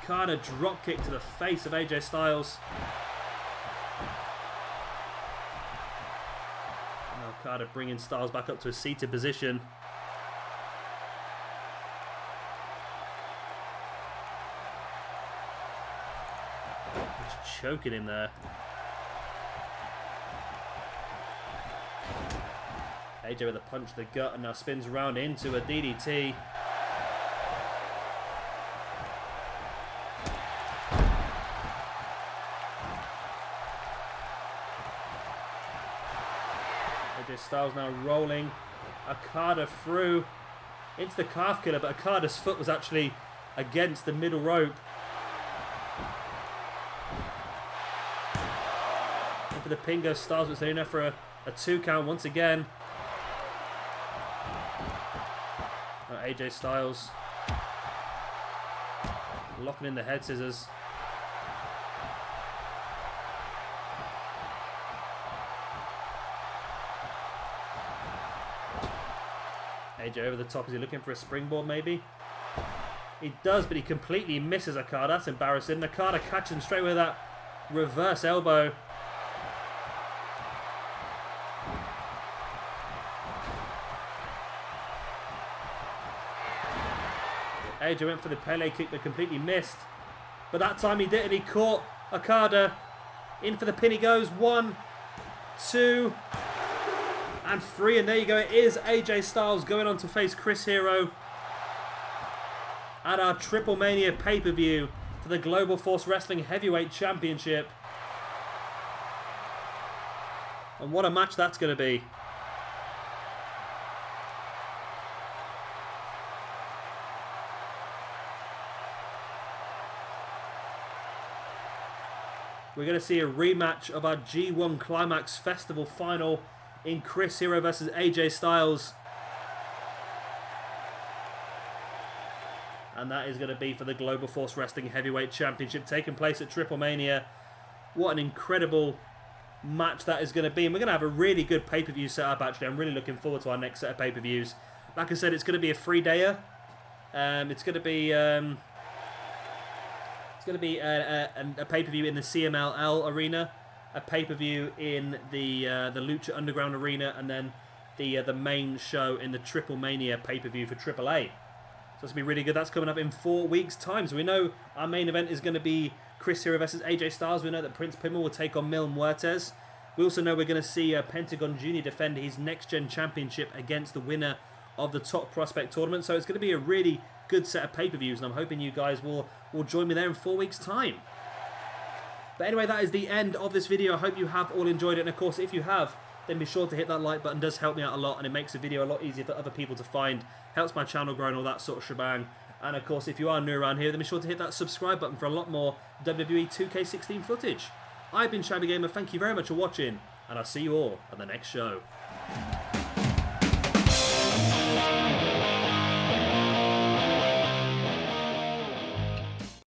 Okada drop kick to the face of AJ Styles. And Okada bringing Styles back up to a seated position. Just choking him there. AJ with a punch to the gut and now spins around into a DDT. AJ Styles now rolling Okada through into the calf killer, but Okada's foot was actually against the middle rope. And for the pin goes Styles, but it's enough for a 2 count once again. AJ Styles locking in the head scissors. AJ over the top. Is he looking for a springboard maybe? He does, but he completely misses Okada. That's embarrassing. Okada catches him straight with that reverse elbow. AJ went for the Pele kick but completely missed. But that time he did it. He caught Okada. In for the pin he goes. 1, 2, and 3. And there you go. It is AJ Styles going on to face Chris Hero at our Triple Mania pay-per-view for the Global Force Wrestling Heavyweight Championship. And what a match that's going to be. We're going to see a rematch of our G1 Climax Festival final in Chris Hero versus AJ Styles. And that is going to be for the Global Force Wrestling Heavyweight Championship taking place at Triple Mania. What an incredible match that is going to be. And we're going to have a really good pay-per-view setup actually. I'm really looking forward to our next set of pay-per-views. Like I said, it's going to be a 3-dayer. It's going to be... It's going to be a pay-per-view in the CMLL arena, a pay-per-view in the Lucha Underground arena, and then the main show in the Triple Mania pay-per-view for AAA. So it's going to be really good. That's coming up in 4 weeks' time. So we know our main event is going to be Chris Hero versus AJ Styles. We know that Prince Puma will take on Mil Muertes. We also know we're going to see Pentagon Jr. defend his next-gen championship against the winner of the Top Prospect tournament. So it's going to be a really good set of pay-per-views, and I'm hoping you guys will join me there in 4 weeks' time. But anyway, that is the end of this video. I hope you have all enjoyed it, and of course, if you have, then be sure to hit that like button. It does help me out a lot, and it makes the video a lot easier for other people to find, helps my channel grow and all that sort of shebang. And of course, if you are new around here, then be sure to hit that subscribe button for a lot more WWE 2K16 footage. I've been Shabby Gamer, thank you very much for watching, and I'll see you all at the next show.